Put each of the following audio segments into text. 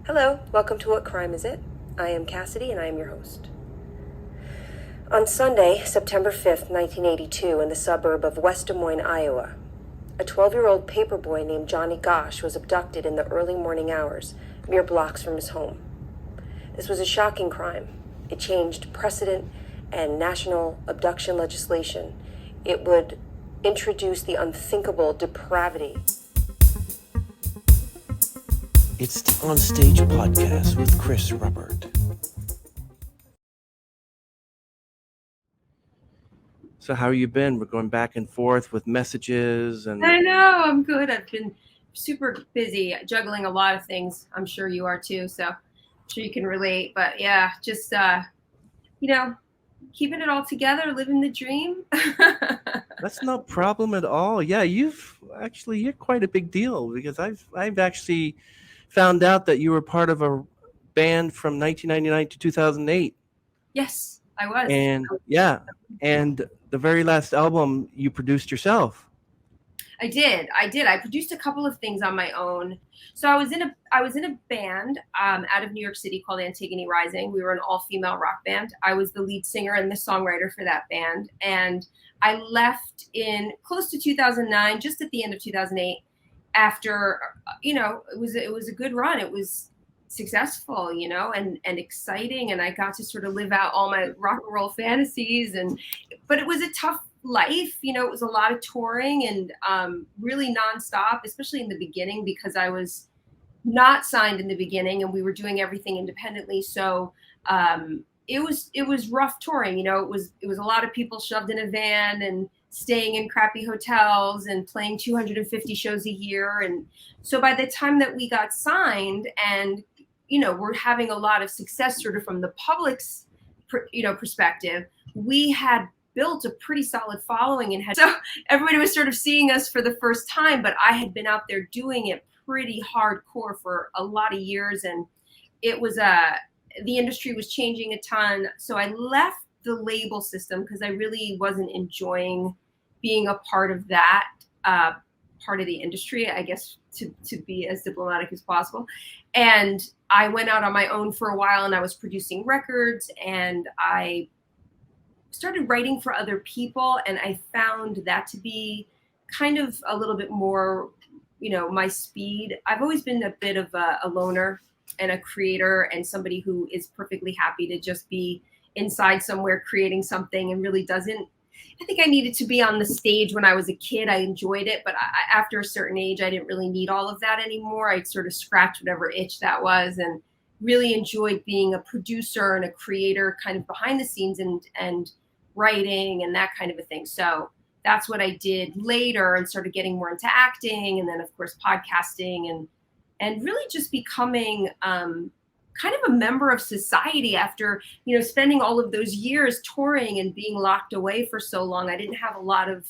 Hello, welcome to What Crime Is It? I am Cassidy and I am your host. On Sunday, September 5th, 1982, in the suburb of West Des Moines, Iowa, a 12-year-old paperboy named Johnny Gosch was abducted in the early morning hours, mere blocks from his home. This was a shocking crime. It changed precedent and national abduction legislation. It would introduce the unthinkable depravity. It's the Onstage Podcast with Chris Ruppert. So how you been? We're going back and forth with messages and... I know, I'm good. I've been super busy juggling a lot of things. I'm sure you are too, so I'm sure you can relate. But yeah, just, keeping it all together, living the dream. That's no problem at all. Yeah, you're quite a big deal because I've actually found out that you were part of a band from 1999 to 2008. Yes, I was. And the very last album you produced yourself. I did. I produced a couple of things on my own. So I was in a band out of New York City called Antigone Rising. We were an all-female rock band. I was the lead singer and the songwriter for that band. And I left in close to 2009, just at the end of 2008, after, it was a good run. It was successful, and exciting. And I got to sort of live out all my rock and roll fantasies. But it was a tough life. It was a lot of touring and really nonstop, especially in the beginning, because I was not signed in the beginning and we were doing everything independently. So it was rough touring. It was a lot of people shoved in a van and staying in crappy hotels and playing 250 shows a year. And so by the time that we got signed and, we're having a lot of success sort of from the public's, perspective, we had built a pretty solid following so everybody was sort of seeing us for the first time, but I had been out there doing it pretty hardcore for a lot of years. And it was the industry was changing a ton. So I left the label system because I really wasn't enjoying being a part of that part of the industry, I guess, to be as diplomatic as possible. And I went out on my own for a while and I was producing records and I started writing for other people. And I found that to be kind of a little bit more, my speed. I've always been a bit of a loner and a creator and somebody who is perfectly happy to just be inside somewhere creating something and really doesn't. I think I needed to be on the stage when I was a kid. I enjoyed it, but after a certain age, I didn't really need all of that anymore. I'd sort of scratched whatever itch that was and really enjoyed being a producer and a creator kind of behind the scenes and writing and that kind of a thing. So that's what I did later and started getting more into acting and then of course podcasting and really just becoming kind of a member of society after, spending all of those years touring and being locked away for so long. I didn't have a lot of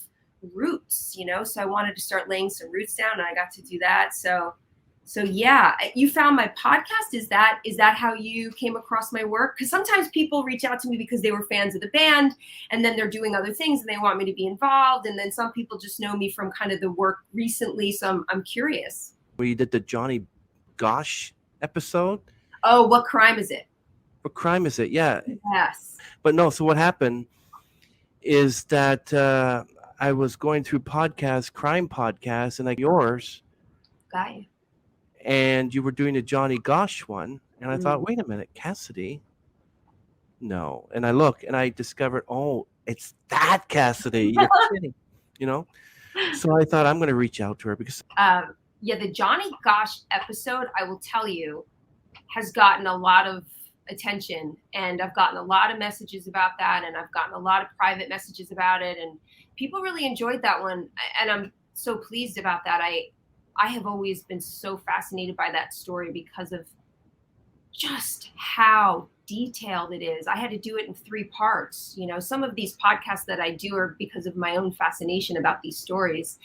roots, so I wanted to start laying some roots down and I got to do that. So yeah, you found my podcast. Is that how you came across my work? Because sometimes people reach out to me because they were fans of the band and then they're doing other things and they want me to be involved. And then some people just know me from kind of the work recently. So I'm curious. We did the Johnny Gosch episode. Oh, What Crime Is It? What Crime Is It? Yeah. Yes. But no, so what happened is that I was going through crime podcasts, and like yours. Got you. And you were doing a Johnny Gosch one. And I thought, wait a minute, Cassidy? No. And I look and I discovered, oh, it's that Cassidy. You're kidding. So I thought I'm going to reach out to her because... the Johnny Gosch episode, I will tell you, has gotten a lot of attention and I've gotten a lot of messages about that and I've gotten a lot of private messages about it and people really enjoyed that one and I'm so pleased about that. I have always been so fascinated by that story because of just how detailed it is. I had to do it in 3 parts. Some of these podcasts that I do are because of my own fascination about these stories.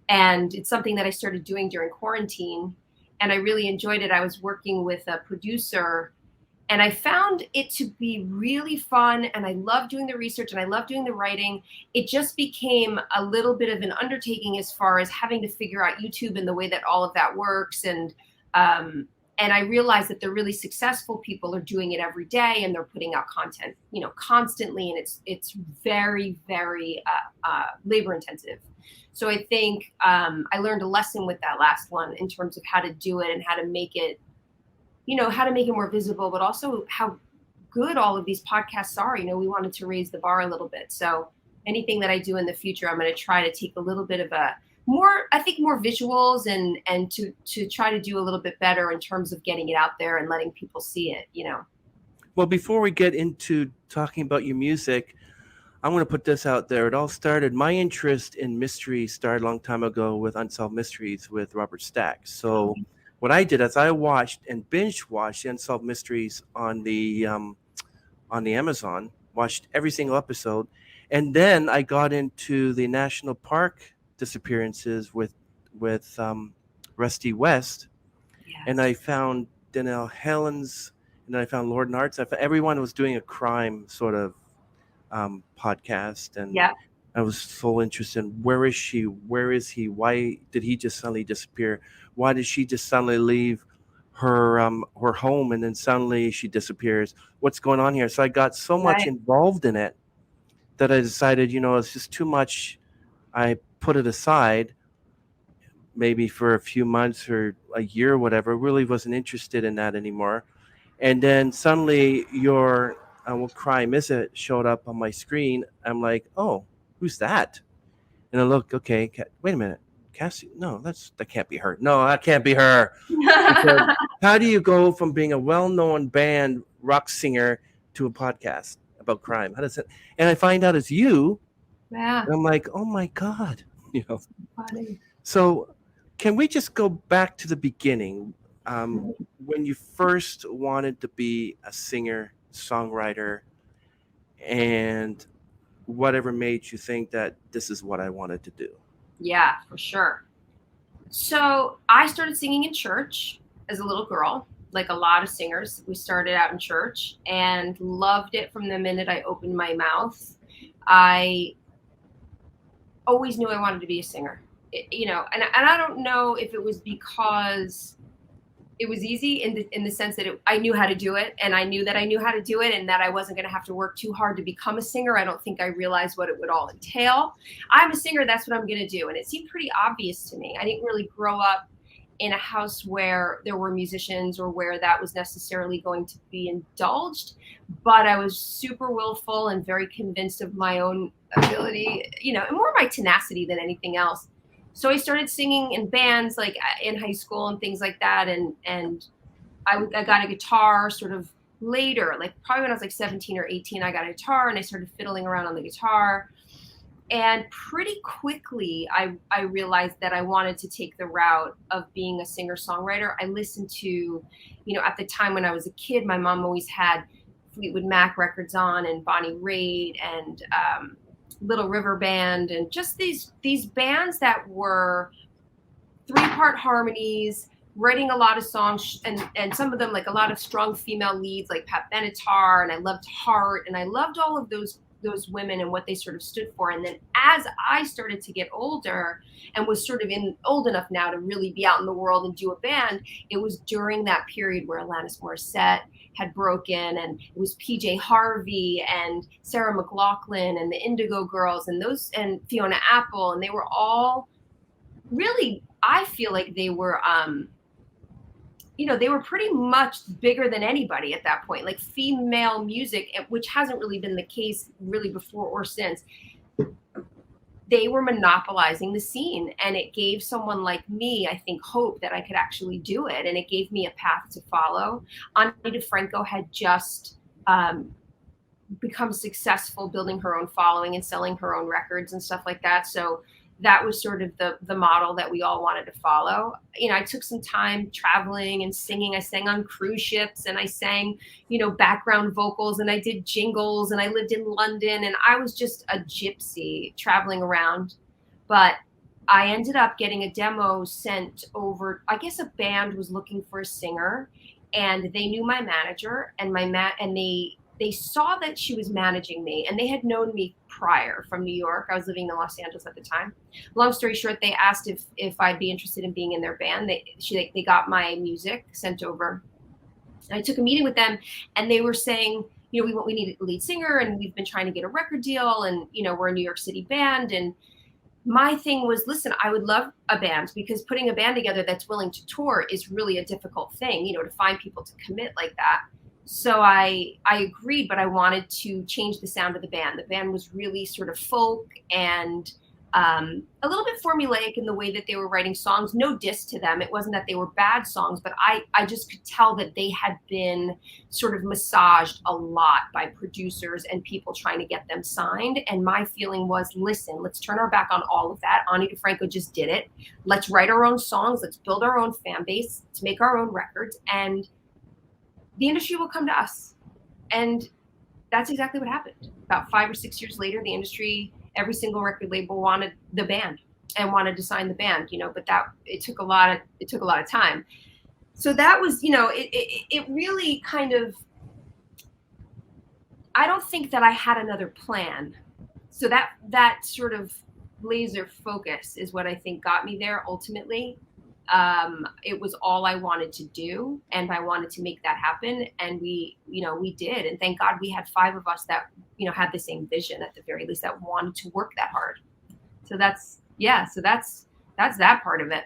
And it's something that I started doing during quarantine and I really enjoyed it. I was working with a producer and I found it to be really fun and I love doing the research and I love doing the writing. It just became a little bit of an undertaking as far as having to figure out YouTube and the way that all of that works and And I realized that the really successful people are doing it every day, and they're putting out content, constantly, and it's very, very labor intensive. So I think I learned a lesson with that last one in terms of how to do it and how to make it, how to make it more visible, but also how good all of these podcasts are. We wanted to raise the bar a little bit. So anything that I do in the future, I'm going to try to take a little bit of more visuals and to try to do a little bit better in terms of getting it out there and letting people see it, Well, before we get into talking about your music, I'm going to put this out there. It all started, my interest in mystery started a long time ago with Unsolved Mysteries with Robert Stack. So what I did is I watched and binge watched the Unsolved Mysteries on the Amazon, watched every single episode. And then I got into the national park disappearances with Rusty West. Yes. And I found Danelle Helens, and then I found Lord Nartz. Everyone was doing a crime sort of podcast, and I was so interested in where is she? Where is he? Why did he just suddenly disappear? Why did she just suddenly leave her home and then suddenly she disappears? What's going on here? So I got so much involved in it that I decided, it's just too much. I put it aside, maybe for a few months or a year or whatever. Really wasn't interested in that anymore. And then suddenly your What Crime Is It showed up on my screen. I'm like, oh, who's that? And I look, okay, wait a minute. Cassidy? No, that can't be her. No, that can't be her. Because how do you go from being a well-known band rock singer to a podcast about crime? How does it? And I find out it's you. Yeah. And I'm like, oh my God. Funny. So can we just go back to the beginning? When you first wanted to be a singer, songwriter, and whatever made you think that this is what I wanted to do? Yeah, for sure. So I started singing in church as a little girl, like a lot of singers. We started out in church and loved it from the minute I opened my mouth. I always knew I wanted to be a singer, and I don't know if it was because it was easy in the sense that I knew how to do it, and I knew that I knew how to do it, and that I wasn't going to have to work too hard to become a singer. I don't think I realized what it would all entail. I'm a singer, that's what I'm going to do. And it seemed pretty obvious to me. I didn't really grow up in a house where there were musicians or where that was necessarily going to be indulged, but I was super willful and very convinced of my own ability, and more my tenacity than anything else. So I started singing in bands like in high school and things like that. And I got a guitar sort of later, like probably when I was like 17 or 18, I got a guitar and I started fiddling around on the guitar. And pretty quickly, I realized that I wanted to take the route of being a singer-songwriter. I listened to, at the time when I was a kid, my mom always had Fleetwood Mac records on and Bonnie Raitt and Little River Band, and just these bands that were 3-part harmonies, writing a lot of songs, and some of them like a lot of strong female leads like Pat Benatar, and I loved Heart, and I loved all of those women and what they sort of stood for. And then as I started to get older and was sort of old enough now to really be out in the world and do a band, it was during that period where Alanis Morissette had broken, and it was PJ Harvey and Sarah McLachlan and the Indigo Girls and Fiona Apple, and they were all really, I feel like they were they were pretty much bigger than anybody at that point, like female music, which hasn't really been the case really before or since. They were monopolizing the scene, and it gave someone like me, I think, hope that I could actually do it. And it gave me a path to follow. Ani DeFranco had just become successful building her own following and selling her own records and stuff like that. So that was sort of the model that we all wanted to follow. I took some time traveling and singing. I sang on cruise ships, and I sang, background vocals, and I did jingles, and I lived in London, and I was just a gypsy traveling around. But I ended up getting a demo sent over. I guess a band was looking for a singer, and they knew my manager, and they they saw that she was managing me, and they had known me prior from New York. I was living in Los Angeles at the time. Long story short, they asked if I'd be interested in being in their band. They got my music sent over. I took a meeting with them, and they were saying, you know, we need a lead singer, and we've been trying to get a record deal, and, you know, we're a New York City band. And my thing was, listen, I would love a band, because putting a band together that's willing to tour is really a difficult thing, you know, to find people to commit like that. So I agreed, but I wanted to change the sound of the band. The band was really sort of folk and a little bit formulaic in the way that they were writing songs. No diss to them. It wasn't that they were bad songs, but I just could tell that they had been sort of massaged a lot by producers and people trying to get them signed. And my feeling was, listen, let's turn our back on all of that. Ani DeFranco just did it. Let's write our own songs. Let's build our own fan base. Let's make our own records. And the industry will come to us. And that's exactly what happened. About 5 or 6 years later, the industry, every single record label wanted the band and wanted to sign the band, you know, but it took a lot of time. So that was, you know, it really kind of, I don't think that I had another plan. So that sort of laser focus is what I think got me there ultimately. It was all I wanted to do, and I wanted to make that happen. And we did. And thank God we had 5 of us that, you know, had the same vision at the very least, that wanted to work that hard. So that's that part of it.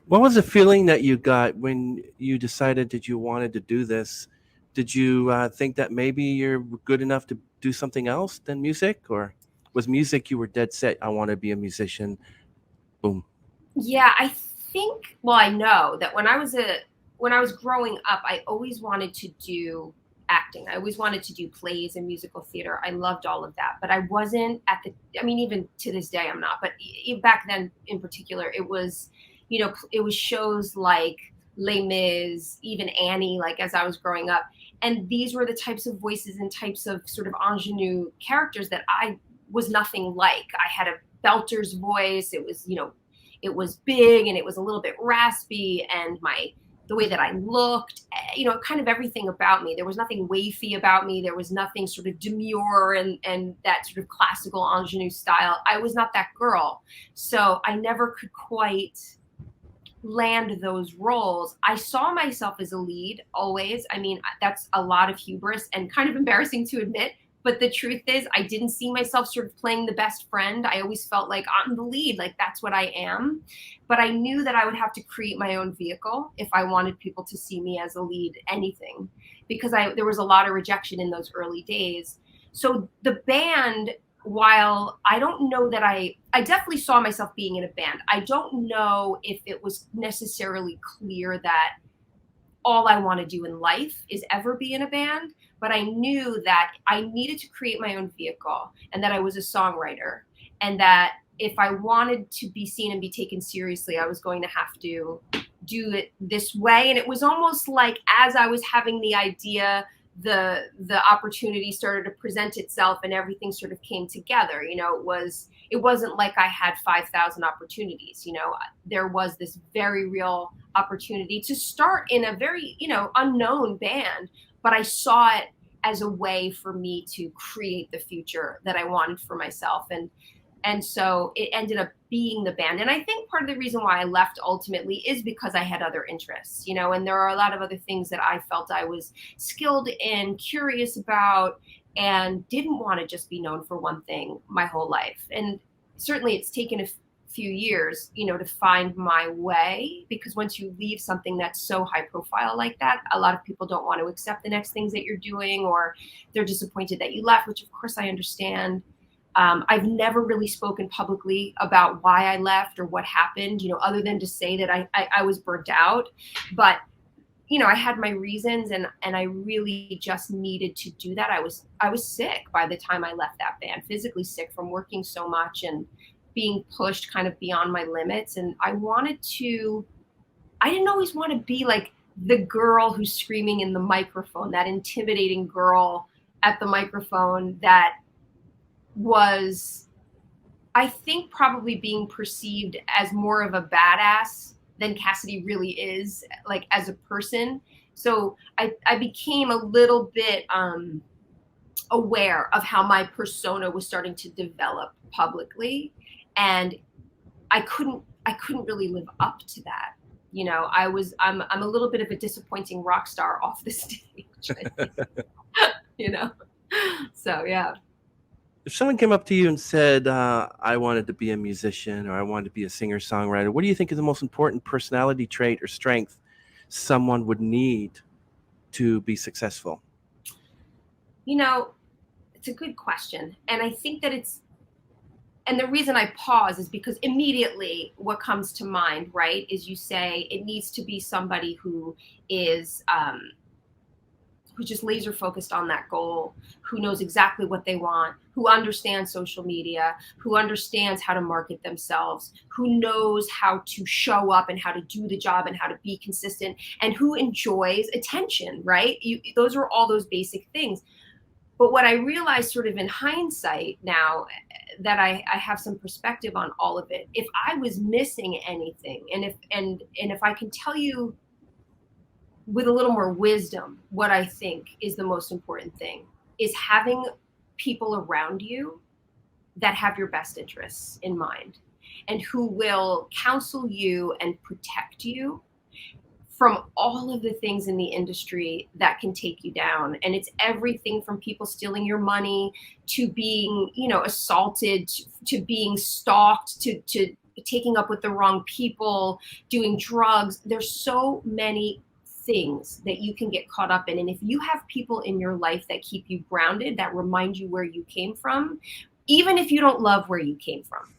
What was the feeling that you got when you decided that you wanted to do this? Did you think that maybe you're good enough to do something else than music, or was music you were dead set, I want to be a musician? Boom. Yeah, I know that when I was growing up, I always wanted to do acting. I always wanted to do plays and musical theater. I loved all of that, but I wasn't even to this day I'm not, but back then in particular, it was, you know, it was shows like Les Mis, even Annie, like as I was growing up. And these were the types of voices and types of sort of ingenue characters that I was nothing like. I had a belter's voice. It was, you know, it was big and it was a little bit raspy, and the way that I looked, you know, kind of everything about me. There was nothing wafy about me. There was nothing sort of demure and that sort of classical ingenue style. I was not that girl. So I never could quite land those roles. I saw myself as a lead always. I mean, that's a lot of hubris and kind of embarrassing to admit. But the truth is, I didn't see myself sort of playing the best friend. I always felt like I'm the lead, like that's what I am. But I knew that I would have to create my own vehicle if I wanted people to see me as a lead anything, because there was a lot of rejection in those early days. So the band, while I don't know that I definitely saw myself being in a band. I don't know if it was necessarily clear that all I want to do in life is ever be in a band. But I knew that I needed to create my own vehicle, and that I was a songwriter, and that if I wanted to be seen and be taken seriously, I was going to have to do it this way. And it was almost like as I was having the idea, the opportunity started to present itself, and everything sort of came together. You know, it wasn't like I had 5,000 opportunities. You know, there was this very real opportunity to start in a very, you know, unknown band. But I saw it as a way for me to create the future that I wanted for myself. And so it ended up being the band. And I think part of the reason why I left ultimately is because I had other interests, you know, and there are a lot of other things that I felt I was skilled in, curious about, and didn't want to just be known for one thing my whole life. And certainly it's taken a few years, you know, to find my way, because once you leave something that's so high profile like that, a lot of people don't want to accept the next things that you're doing, or they're disappointed that you left, which of course I understand. I've never really spoken publicly about why I left or what happened, you know, other than to say that I was burnt out. But, you know, I had my reasons, and I really just needed to do that. I was sick by the time I left that band, physically sick from working so much and being pushed kind of beyond my limits. And I didn't always want to be like the girl who's screaming in the microphone, that intimidating girl at the microphone that was, I think, probably being perceived as more of a badass than Cassidy really is, like as a person. So I became a little bit aware of how my persona was starting to develop publicly, and I couldn't really live up to that. You know, I'm a little bit of a disappointing rock star off the stage, I think. You know, so yeah. If someone came up to you and said, I wanted to be a musician or I wanted to be a singer-songwriter, what do you think is the most important personality trait or strength someone would need to be successful? You know, it's a good question. And I think that and the reason I pause is because immediately what comes to mind, right, is you say it needs to be somebody who is, who's just laser focused on that goal, who knows exactly what they want, who understands social media, who understands how to market themselves, who knows how to show up and how to do the job and how to be consistent, and who enjoys attention, right? Those are all those basic things. But what I realized sort of in hindsight now that I have some perspective on all of it, if I was missing anything, and if I can tell you with a little more wisdom, what I think is the most important thing is having people around you that have your best interests in mind and who will counsel you and protect you from all of the things in the industry that can take you down. And it's everything from people stealing your money to being, you know, assaulted, to being stalked, to taking up with the wrong people, doing drugs. There's so many things that you can get caught up in. And if you have people in your life that keep you grounded, that remind you where you came from, even if you don't love where you came from,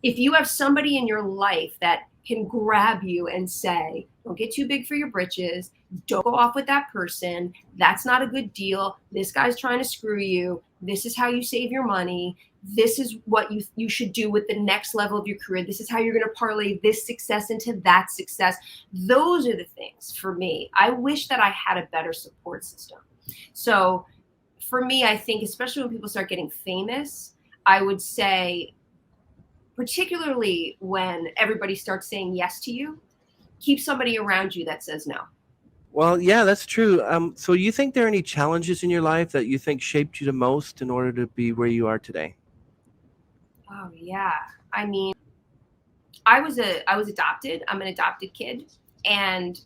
if you have somebody in your life that can grab you and say, don't get too big for your britches, don't go off with that person, that's not a good deal, this guy's trying to screw you, this is how you save your money, this is what you should do with the next level of your career, this is how you're going to parlay this success into that success. Those are the things for me. I wish that I had a better support system. So for me, I think, especially when people start getting famous, I would say, particularly when everybody starts saying yes to you, keep somebody around you that says no. Well, yeah, that's true. So you think there are any challenges in your life that you think shaped you the most in order to be where you are today? Oh yeah. I mean, I was adopted. I'm an adopted kid. And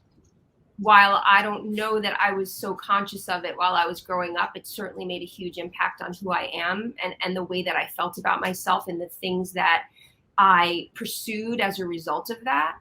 while I don't know that I was so conscious of it while I was growing up, it certainly made a huge impact on who I am and the way that I felt about myself and the things that I pursued as a result of that.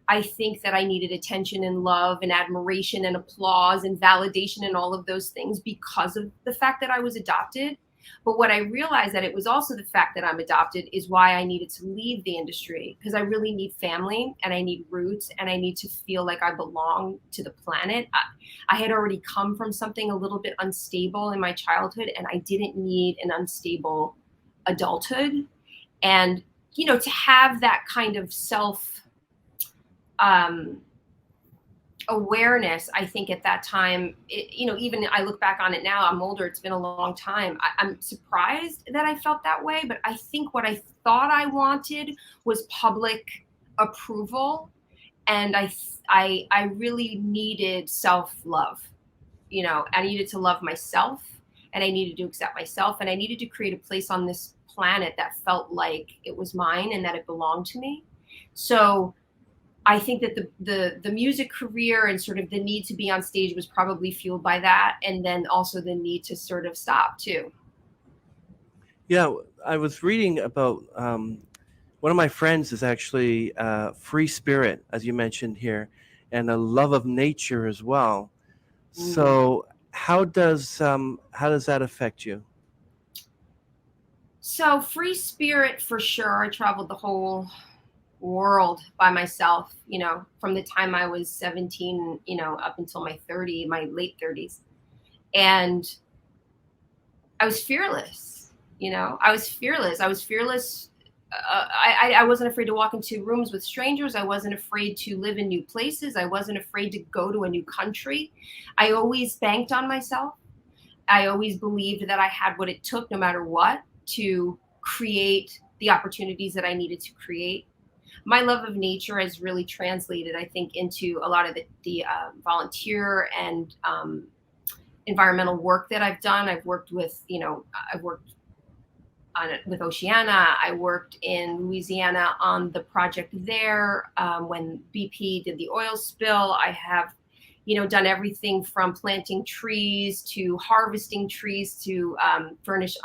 I think that I needed attention and love and admiration and applause and validation and all of those things because of the fact that I was adopted. But what I realized that it was also the fact that I'm adopted is why I needed to leave the industry, because I really need family and I need roots and I need to feel like I belong to the planet. I had already come from something a little bit unstable in my childhood, and I didn't need an unstable adulthood. And, you know, to have that kind of self awareness, I think at that time, you know, even I look back on it now, I'm older, it's been a long time. I'm surprised that I felt that way, but I think what I thought I wanted was public approval. And I really needed self-love. You know, I needed to love myself and I needed to accept myself and I needed to create a place on this planet that felt like it was mine and that it belonged to me. So I think that the music career and sort of the need to be on stage was probably fueled by that. And then also the need to sort of stop too. Yeah, I was reading about one of my friends is actually free spirit, as you mentioned here, and a love of nature as well. So how does that affect you? So free spirit for sure. I traveled the whole world by myself, you know, from the time I was 17, you know, up until my late 30s. And I was fearless, you know, I was fearless. I wasn't afraid to walk into rooms with strangers. I wasn't afraid to live in new places. I wasn't afraid to go to a new country. I always banked on myself. I always believed that I had what it took, no matter what, to create the opportunities that I needed to create. My love of nature has really translated, I think, into a lot of the volunteer and environmental work that I've done. I've worked with, I've worked with Oceana. I worked in Louisiana on the project there when BP did the oil spill. I have, done everything from planting trees to harvesting trees to furnish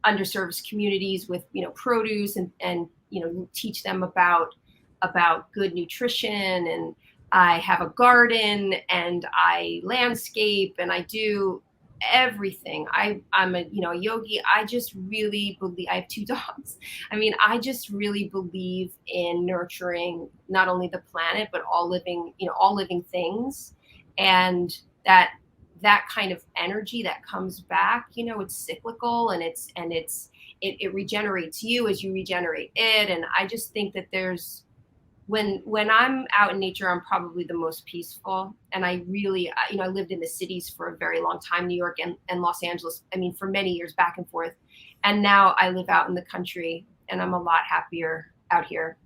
underserved communities with, produce and teach them about good nutrition. And I have a garden and I landscape and I do everything. I'm a yogi. I just really believe, I have 2 dogs. I mean, I just really believe in nurturing not only the planet but all living things, and that kind of energy that comes back, it's cyclical and it regenerates you as you regenerate it. And I just think that there's, when I'm out in nature, I'm probably the most peaceful. And I really, I lived in the cities for a very long time, New York and Los Angeles. I mean, for many years, back and forth. And now I live out in the country and I'm a lot happier out here.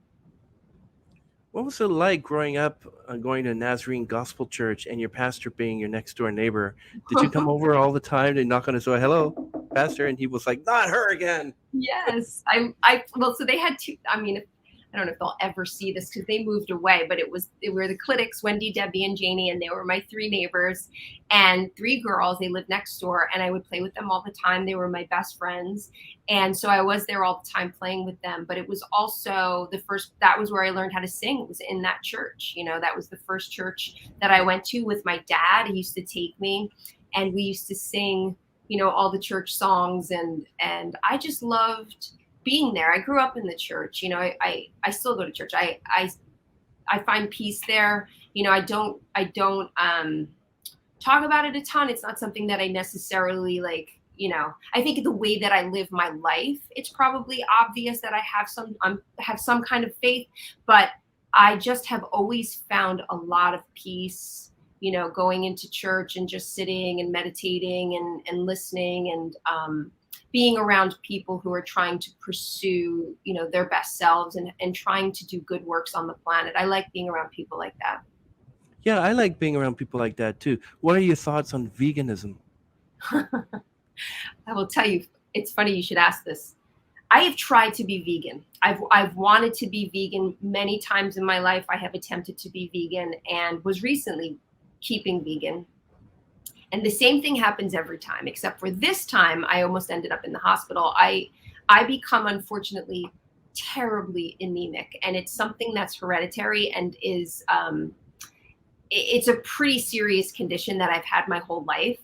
What was it like growing up, going to a Nazarene Gospel Church and your pastor being your next door neighbor? Did you come over all the time to knock on his door? Hello, pastor. And he was like, not her again. Yes. Well, so they had 2, I mean, I don't know if they'll ever see this because they moved away, but it were the Clitics, Wendy, Debbie, and Janie, and they were my 3 neighbors and 3 girls. They lived next door, and I would play with them all the time. They were my best friends, and so I was there all the time playing with them. But it was also that was where I learned how to sing. It was in that church. That was the first church that I went to with my dad. He used to take me, and we used to sing, all the church songs, and I just loved being there. I grew up in the church. I still go to church. I find peace there. I don't talk about it a ton. It's not something that I necessarily like. I think the way that I live my life, it's probably obvious that I have some kind of faith, but I just have always found a lot of peace, going into church and just sitting and meditating and listening and being around people who are trying to pursue, their best selves and trying to do good works on the planet. I like being around people like that. Yeah, I like being around people like that too. What are your thoughts on veganism? I will tell you, it's funny you should ask this. I have tried to be vegan. I've wanted to be vegan many times in my life. I have attempted to be vegan and was recently keeping vegan. And the same thing happens every time, except for this time, I almost ended up in the hospital. I become, unfortunately, terribly anemic, and it's something that's hereditary and is, it's a pretty serious condition that I've had my whole life.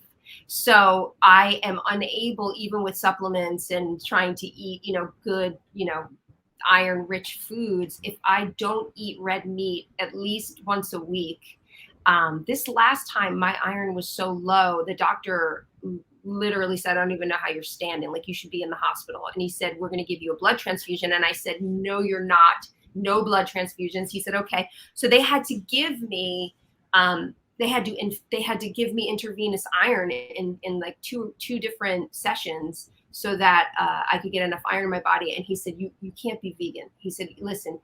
So I am unable, even with supplements and trying to eat, good, iron-rich foods, if I don't eat red meat at least once a week. This last time my iron was so low, the doctor literally said, I don't even know how you're standing. Like, you should be in the hospital. And he said, we're going to give you a blood transfusion. And I said, no, you're not. No blood transfusions. He said, okay. So they had to give me, they had to give me intravenous iron in like two different sessions so that I could get enough iron in my body. And he said, you can't be vegan. He said, listen,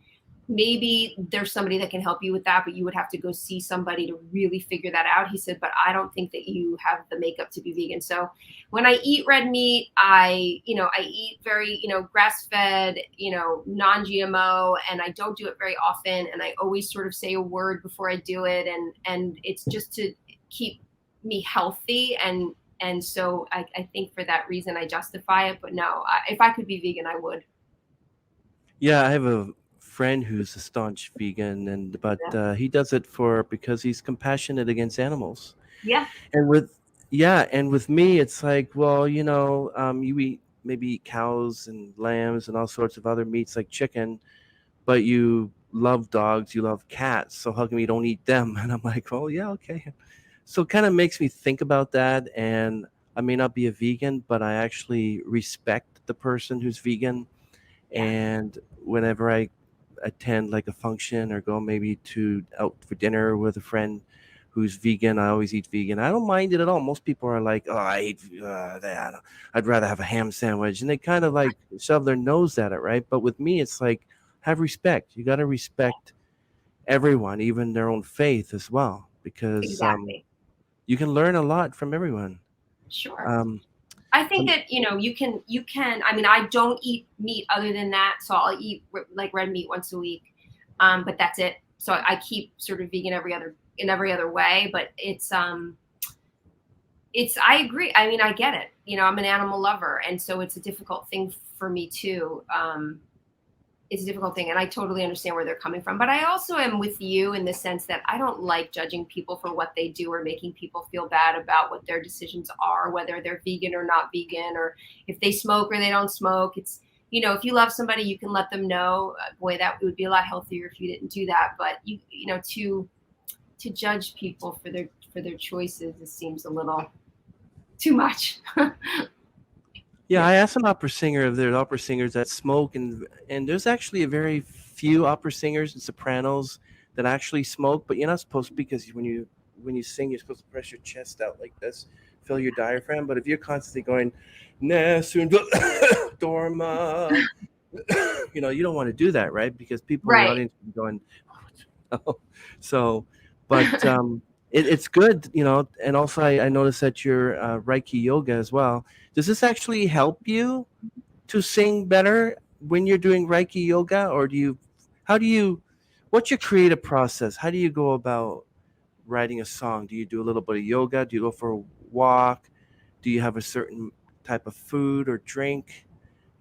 maybe there's somebody that can help you with that, but you would have to go see somebody to really figure that out. He said, but I don't think that you have the makeup to be vegan. So when I eat red meat, I eat very, grass-fed, non-GMO, and I don't do it very often. And I always sort of say a word before I do it. And it's just to keep me healthy. And so I think for that reason, I justify it. But no, if I could be vegan, I would. Yeah, I have a friend who's a staunch vegan, but he does it because he's compassionate against animals. Yeah. And with me, it's like, well, you eat cows and lambs and all sorts of other meats like chicken, but you love dogs, you love cats, so how come you don't eat them? And I'm like, oh yeah, okay. So it kind of makes me think about that. And I may not be a vegan, but I actually respect the person who's vegan. And whenever I attend like a function or go maybe out for dinner with a friend who's vegan, I always eat vegan. I don't mind it at all. Most people are like, oh, I hate that. I'd rather have a ham sandwich. And they kind of like shove their nose at it, right? But with me, it's like, have respect. You got to respect everyone, even their own faith as well. Because exactly. you can learn a lot from everyone. Sure. I think that, you can, I mean, I don't eat meat other than that. So I'll eat like red meat once a week. But that's it. So I keep sort of vegan in every other way, but I agree. I mean, I get it. I'm an animal lover. And so it's a difficult thing for me too. It's a difficult thing. And I totally understand where they're coming from. But I also am with you in the sense that I don't like judging people for what they do or making people feel bad about what their decisions are, whether they're vegan or not vegan, or if they smoke or they don't smoke. It's, if you love somebody, you can let them know. Boy, that would be a lot healthier if you didn't do that. But to judge people for their choices, it seems a little too much. Yeah, I asked an opera singer if there's opera singers that smoke, and there's actually a very few opera singers and sopranos that actually smoke, but you're not supposed to, because when you sing, you're supposed to press your chest out like this, fill your diaphragm. But if you're constantly going, Nessun Dorma, you don't want to do that, right? Because people in the audience are going, so, but it's good, and also I noticed that you're Reiki yoga as well. Does this actually help you to sing better when you're doing Reiki yoga, or what's your creative process? How do you go about writing a song? Do you do a little bit of yoga? Do you go for a walk? Do you have a certain type of food or drink?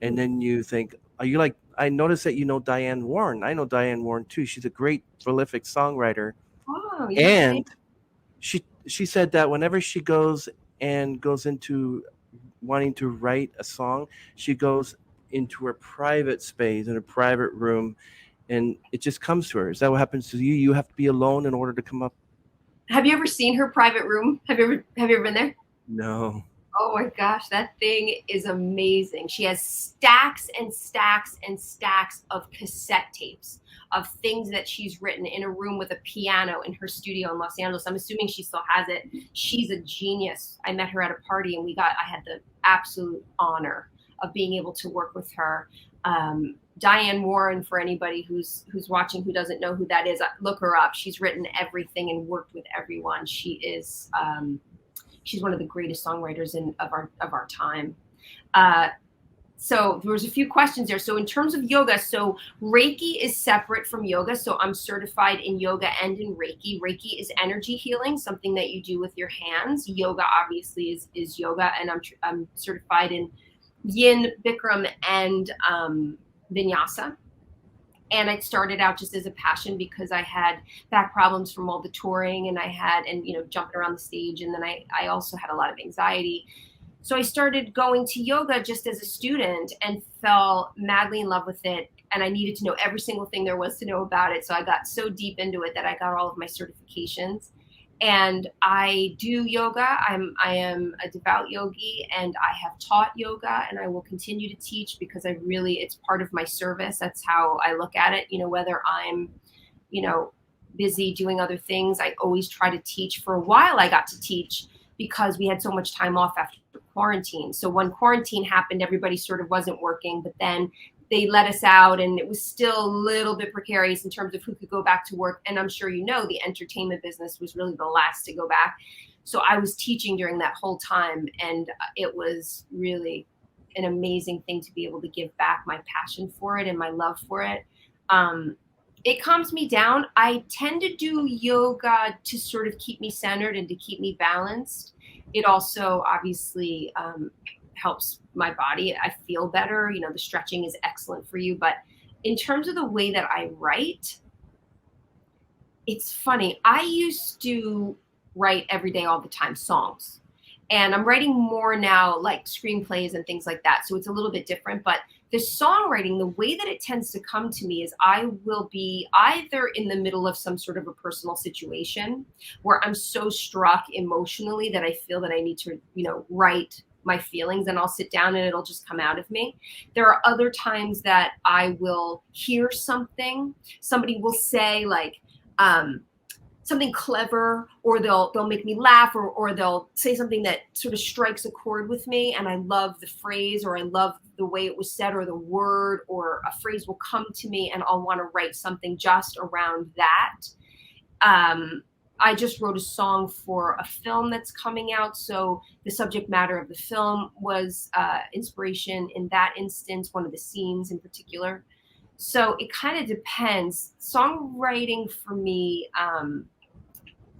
And then you think, are you like, I noticed that Diane Warren. I know Diane Warren too. She's a great prolific songwriter. Oh, yeah. And she said that whenever she goes into wanting to write a song, she goes into her private space in a private room, and it just comes to her. Is that what happens to you? You have to be alone in order to come up? Have you ever seen her private room? Have you ever been there? No. Oh my gosh, that thing is amazing. She has stacks and stacks and stacks of cassette tapes of things that she's written in a room with a piano in her studio in Los Angeles. I'm assuming she still has it. She's a genius. I met her at a party, and I had the absolute honor of being able to work with her. Diane Warren, for anybody who's watching who doesn't know who that is, look her up. She's written everything and worked with everyone. She is she's one of the greatest songwriters of our time. So there was a few questions there. So in terms of yoga, so Reiki is separate from yoga. So I'm certified in yoga and in Reiki. Reiki is energy healing, something that you do with your hands. Yoga obviously is yoga, and I'm certified in Yin, Bikram, and Vinyasa. And it started out just as a passion because I had back problems from all the touring, and jumping around the stage. And then I also had a lot of anxiety. So I started going to yoga just as a student and fell madly in love with it. And I needed to know every single thing there was to know about it. So I got so deep into it that I got all of my certifications. And I do yoga. I am a devout yogi, and I have taught yoga, and I will continue to teach because it's part of my service. That's how I look at it. Whether I'm, busy doing other things, I always try to teach. For a while, I got to teach because we had so much time off after quarantine. So when quarantine happened, everybody sort of wasn't working, but then they let us out, and it was still a little bit precarious in terms of who could go back to work. And I'm sure the entertainment business was really the last to go back. So I was teaching during that whole time, and it was really an amazing thing to be able to give back my passion for it and my love for it. It calms me down. I tend to do yoga to sort of keep me centered and to keep me balanced. It also obviously helps my body. I feel better. The stretching is excellent for you. But in terms of the way that I write, it's funny. I used to write every day, all the time, songs. And I'm writing more now, like screenplays and things like that. So it's a little bit different. But the songwriting, the way that it tends to come to me is I will be either in the middle of some sort of a personal situation where I'm so struck emotionally that I feel that I need to, write my feelings, and I'll sit down and it'll just come out of me. There are other times that I will hear something, somebody will say like, something clever, or they'll make me laugh, or they'll say something that sort of strikes a chord with me, and I love the phrase, or I love the way it was said, or the word, or a phrase will come to me, and I'll want to write something just around that. I just wrote a song for a film that's coming out. So the subject matter of the film was inspiration in that instance, one of the scenes in particular. So it kind of depends. Songwriting for me,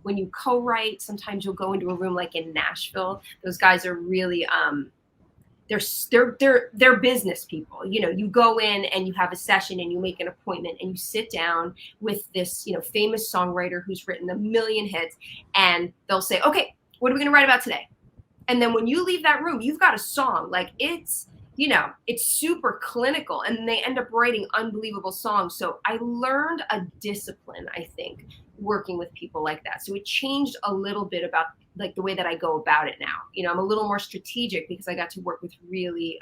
when you co-write, sometimes you'll go into a room like in Nashville. Those guys are really they're business people. You know, you go in and you have a session and you make an appointment and you sit down with this, you know, famous songwriter who's written a million hits, and they'll say, okay, what are we going to write about today? And then when you leave that room, you've got a song. Like, it's, you know, it's super clinical, and they end up writing unbelievable songs. So I learned a discipline, I think, working with people like that. So it changed a little bit about like the way that I go about it now. You know, I'm a little more strategic because I got to work with really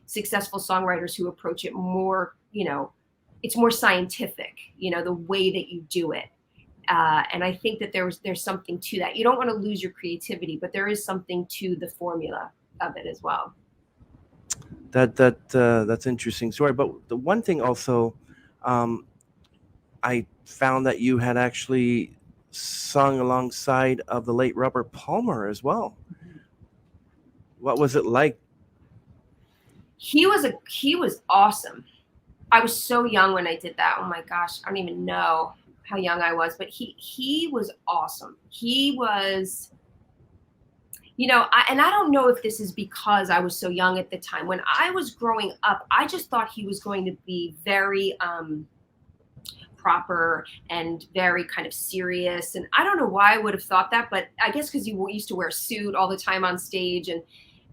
successful songwriters who approach it more, you know, it's more scientific, you know, the way that you do it. And I think that there's something to that. You don't want to lose your creativity, but there is something to the formula of it as well. That's interesting story. But the one thing also, I found that you had actually sung alongside of the late Robert Palmer as well. What was it like? He was awesome. I was so young when I did that. Oh my gosh, I don't even know how young I was, but he was awesome. He was, you know, and I don't know if this is because I was so young at the time. When I was growing up, I just thought he was going to be very proper and very kind of serious. And I don't know why I would have thought that, but I guess because he used to wear a suit all the time on stage.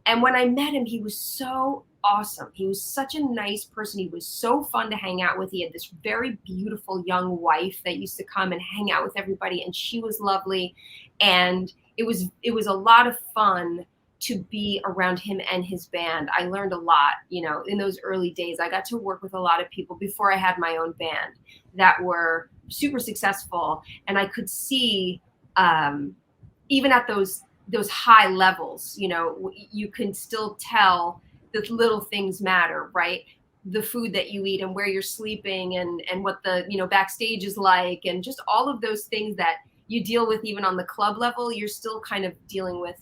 And when I met him, he was so awesome. He was such a nice person. He was so fun to hang out with. He had this very beautiful young wife that used to come and hang out with everybody, and she was lovely. And it was a lot of fun to be around him and his band. I learned a lot, you know, in those early days. I got to work with a lot of people before I had my own band that were super successful. And I could see, even at those high levels, you know, you can still tell that little things matter, right? The food that you eat and where you're sleeping and what the, you know, backstage is like, and just all of those things that you deal with even on the club level, you're still kind of dealing with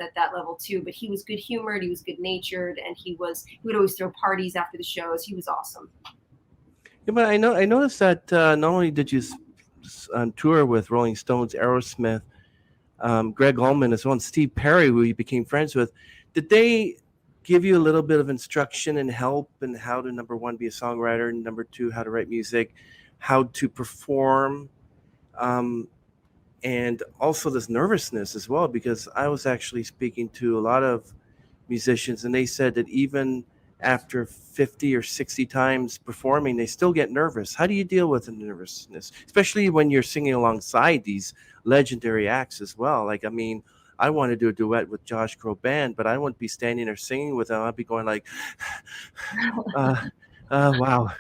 at that level too. But he was good humored, he was good natured, and he would always throw parties after the shows. He was awesome. Yeah, but I noticed that not only did you tour with Rolling Stones, Aerosmith, Greg Allman as well, and Steve Perry, who you became friends with, did they give you a little bit of instruction and help in how to, number one, be a songwriter, and number two, how to write music, how to perform, and also this nervousness as well? Because I was actually speaking to a lot of musicians, and they said that even after 50 or 60 times performing, they still get nervous. How do you deal with the nervousness, especially when you're singing alongside these legendary acts as well? Like, I mean, I want to do a duet with Josh Groban, but I wouldn't be standing there singing with him. I'd be going like, wow,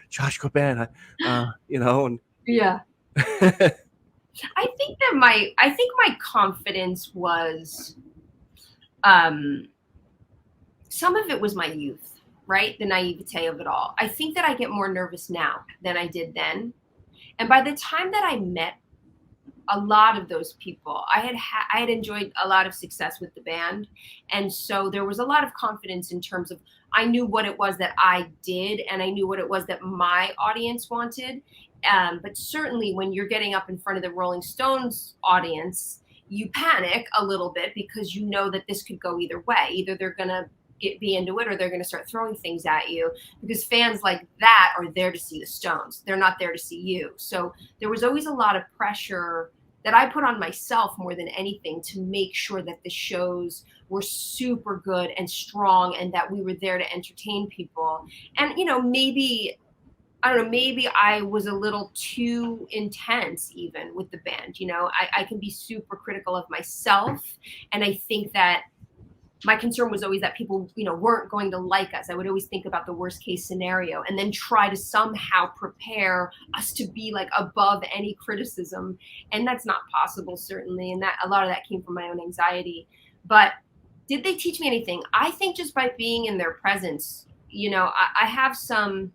Josh Groban, you know. And yeah. I think my confidence was, some of it was my youth, right? The naivete of it all. I think that I get more nervous now than I did then. And by the time that I met a lot of those people, I had enjoyed a lot of success with the band. And so there was a lot of confidence in terms of, I knew what it was that I did, and I knew what it was that my audience wanted. But certainly when you're getting up in front of the Rolling Stones audience, you panic a little bit because you know that this could go either way. Either they're going to be into it, or they're going to start throwing things at you, because fans like that are there to see the Stones. They're not there to see you. So there was always a lot of pressure that I put on myself more than anything to make sure that the shows were super good and strong, and that we were there to entertain people. And, you know, maybe I was a little too intense even with the band. You know, I can be super critical of myself. And I think that my concern was always that people, you know, weren't going to like us. I would always think about the worst case scenario and then try to somehow prepare us to be like above any criticism. And that's not possible, certainly. And that a lot of that came from my own anxiety. But did they teach me anything? I think just by being in their presence, you know, I have some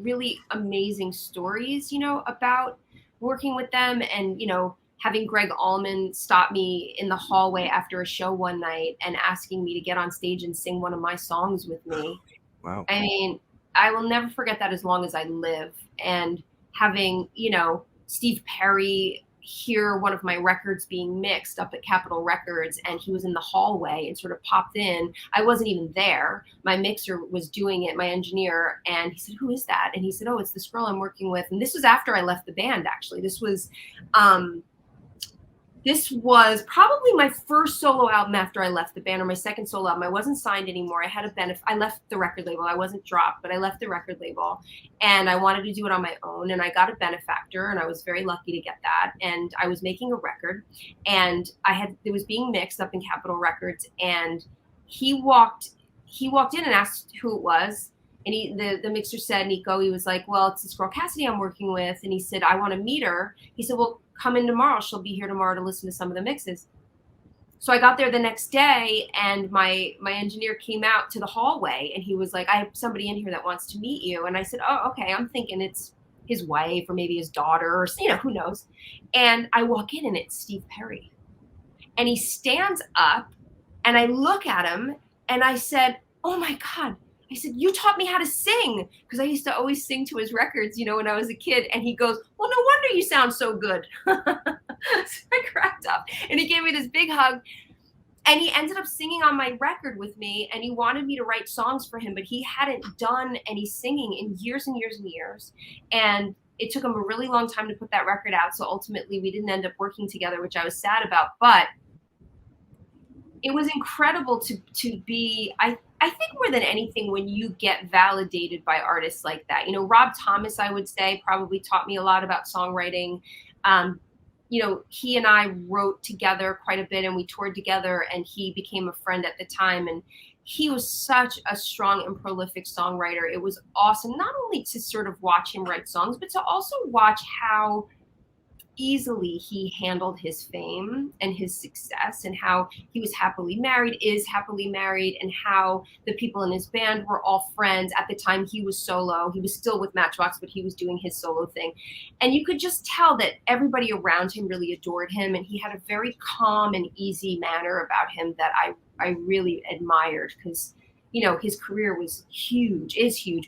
really amazing stories, you know, about working with them, and, you know, having Greg Allman stop me in the hallway after a show one night and asking me to get on stage and sing one of my songs with me. Wow. I mean, I will never forget that as long as I live. And having, you know, Steve Perry hear one of my records being mixed up at Capitol Records, and he was in the hallway and sort of popped in. I wasn't even there. My mixer was doing it, my engineer, and he said, "Who is that?" And he said, "Oh, it's this girl I'm working with." And this was after I left the band, actually. This was probably my first solo album after I left the band, or my second solo album. I wasn't signed anymore. I had a benefit. I left the record label. I wasn't dropped, but I left the record label, and I wanted to do it on my own. And I got a benefactor, and I was very lucky to get that. And I was making a record, and it was being mixed up in Capitol Records. And he walked in and asked who it was. And the mixer said, Nico, he was like, "Well, it's this girl Cassidy I'm working with." And he said, "I want to meet her." He said, "Well, come in tomorrow. She'll be here tomorrow to listen to some of the mixes." So I got there the next day, and my engineer came out to the hallway, and he was like, "I have somebody in here that wants to meet you." And I said, "Oh, okay." I'm thinking it's his wife or maybe his daughter, or, you know, who knows. And I walk in, and it's Steve Perry. And he stands up, and I look at him, and I said, "Oh my God." I said, "You taught me how to sing," because I used to always sing to his records, you know, when I was a kid. And he goes, "Well, no wonder you sound so good." So I cracked up, and he gave me this big hug, and he ended up singing on my record with me, and he wanted me to write songs for him, but he hadn't done any singing in years and years and years. And it took him a really long time to put that record out. So ultimately we didn't end up working together, which I was sad about, but it was incredible to be, I think more than anything, when you get validated by artists like that. You know, Rob Thomas, I would say, probably taught me a lot about songwriting. You know, he and I wrote together quite a bit, and we toured together, and he became a friend at the time. And he was such a strong and prolific songwriter. It was awesome, not only to sort of watch him write songs, but to also watch how easily he handled his fame and his success, and how he was is happily married, and how the people in his band were all friends. At the time he was solo. He was still with Matchbox, but he was doing his solo thing. And you could just tell that everybody around him really adored him, and he had a very calm and easy manner about him that I really admired, because, you know, his career is huge,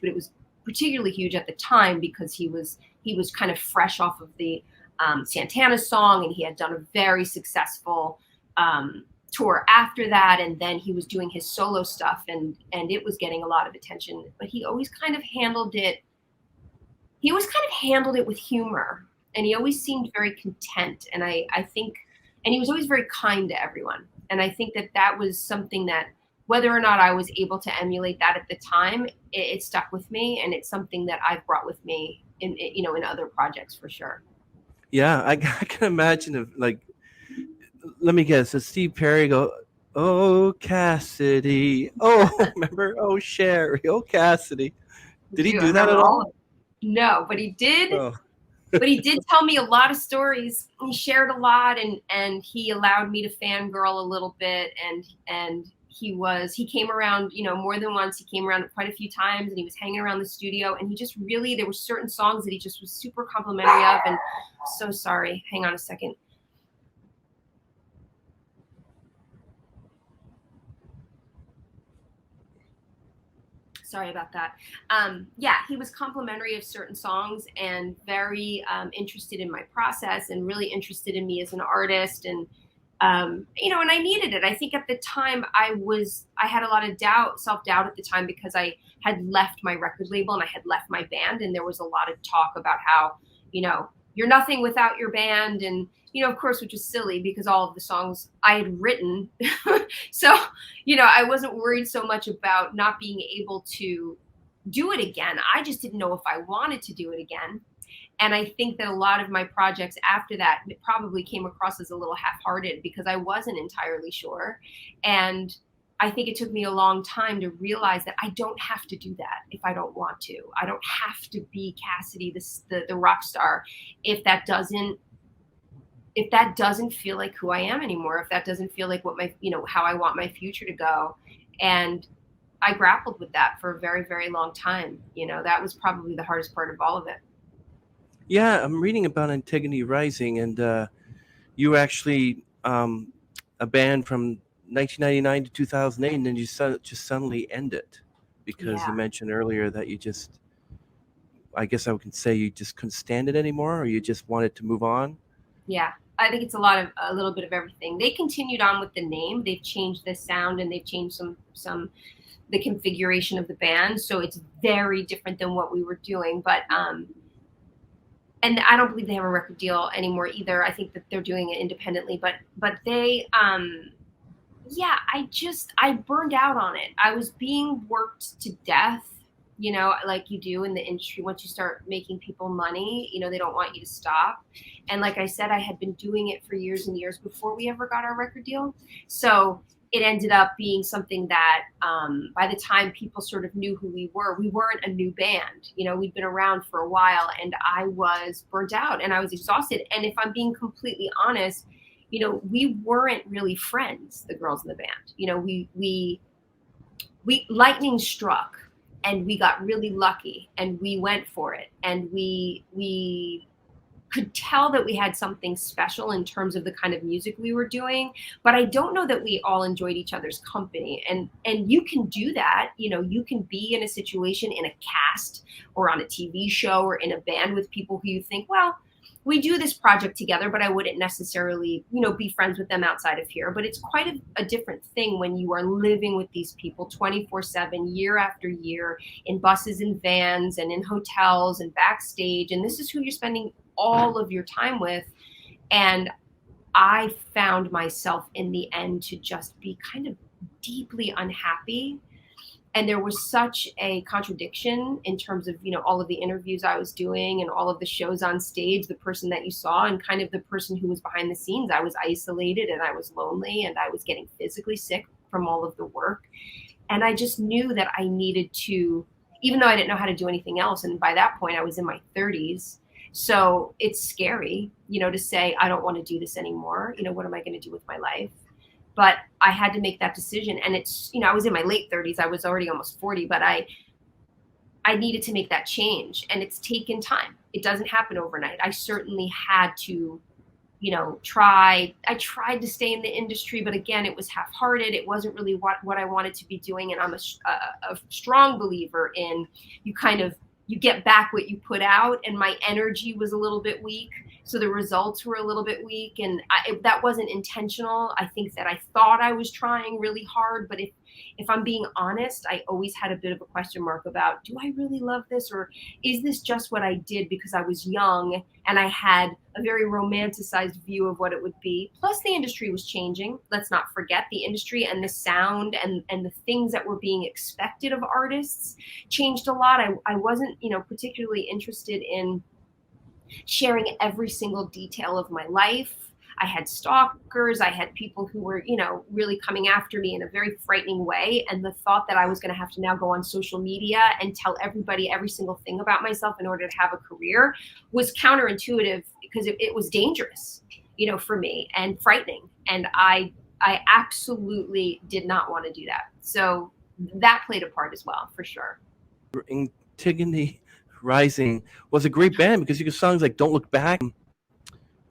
but it was particularly huge at the time because he was kind of fresh off of the Santana song, and he had done a very successful tour after that, and then he was doing his solo stuff, and it was getting a lot of attention. But he always kind of handled it with humor, and he always seemed very content, and I think, and he was always very kind to everyone. And I think that was something that, whether or not I was able to emulate that at the time, it stuck with me, and it's something that I've brought with me in other projects for sure. Yeah, I can imagine if, like, let me guess, does Steve Perry go, "Oh, Cassidy, oh," remember, "Oh, Sherry, oh, Cassidy"? Did he do that at all? No, but he did. Oh. But he did tell me a lot of stories. He shared a lot, and he allowed me to fangirl a little bit, and he came around, you know, more than once. He came around quite a few times, and he was hanging around the studio, and he just really, there were certain songs that he just was super complimentary of. And so sorry, hang on a second. Sorry about that. Yeah, he was complimentary of certain songs, and very interested in my process, and really interested in me as an artist. And you know, and I needed it. I think at the time I had a lot of self-doubt at the time, because I had left my record label and I had left my band, and there was a lot of talk about how, you know, you're nothing without your band. And, you know, of course, which was silly, because all of the songs I had written. So, you know, I wasn't worried so much about not being able to do it again. I just didn't know if I wanted to do it again. And I think that a lot of my projects after that probably came across as a little half-hearted, because I wasn't entirely sure. And I think it took me a long time to realize that I don't have to do that if I don't want to. I don't have to be Cassidy, the rock star, if that doesn't feel like who I am anymore, if that doesn't feel like what how I want my future to go. And I grappled with that for a very, very long time. You know, that was probably the hardest part of all of it. Yeah, I'm reading about Antigone Rising, and you were actually a band from 1999 to 2008, and then you just suddenly end it because Yeah. you mentioned earlier that you just, I guess I can say you just couldn't stand it anymore, or you just wanted to move on. Yeah, I think it's a little bit of everything. They continued on with the name. They've changed the sound and they've changed some the configuration of the band, so it's very different than what we were doing. But and I don't believe they have a record deal anymore either. I think that they're doing it independently. But they yeah, I burned out on it. I was being worked to death, like you do in the industry. Once you start making people money, they don't want you to stop. And like I said, I had been doing it for years and years before we ever got our record deal. So it ended up being something that by the time people sort of knew who we weren't a new band. We'd been around for a while, and I was burnt out and I was exhausted. And if I'm being completely honest, we weren't really friends, the girls in the band. We lightning struck and we got really lucky and we went for it. And we could tell that we had something special in terms of the kind of music we were doing, but I don't know that we all enjoyed each other's company. And you can do that. You can be in a situation in a cast or on a TV show or in a band with people who you think, well, we do this project together, but I wouldn't necessarily, be friends with them outside of here. But it's quite a different thing when you are living with these people 24/7, year after year, in buses and vans and in hotels and backstage. And this is who you're spending all of your time with. And I found myself in the end to just be kind of deeply unhappy. And there was such a contradiction in terms of, all of the interviews I was doing and all of the shows on stage, the person that you saw and kind of the person who was behind the scenes. I was isolated and I was lonely and I was getting physically sick from all of the work. And I just knew that I needed to, even though I didn't know how to do anything else. And by that point I was in my 30s. So it's scary, to say, I don't want to do this anymore. What am I going to do with my life? But I had to make that decision. And it's, I was in my late 30s. I was already almost 40, but I needed to make that change. And it's taken time. It doesn't happen overnight. I certainly had to, I tried to stay in the industry, but again, it was half-hearted. It wasn't really what I wanted to be doing. And I'm a strong believer in you get back what you put out. And my energy was a little bit weak. So the results were a little bit weak, and that wasn't intentional. I think that I thought I was trying really hard, but if I'm being honest, I always had a bit of a question mark about, do I really love this, or is this just what I did because I was young and I had a very romanticized view of what it would be? Plus the industry was changing. Let's not forget the industry and the sound and the things that were being expected of artists changed a lot. I wasn't, particularly interested in sharing every single detail of my life. I had stalkers. I had people who were, really coming after me in a very frightening way. And the thought that I was going to have to now go on social media and tell everybody every single thing about myself in order to have a career was counterintuitive, because it was dangerous, for me, and frightening. And I absolutely did not want to do that. So that played a part as well, for sure. Antigone Rising was a great band because you got songs like "Don't Look Back,"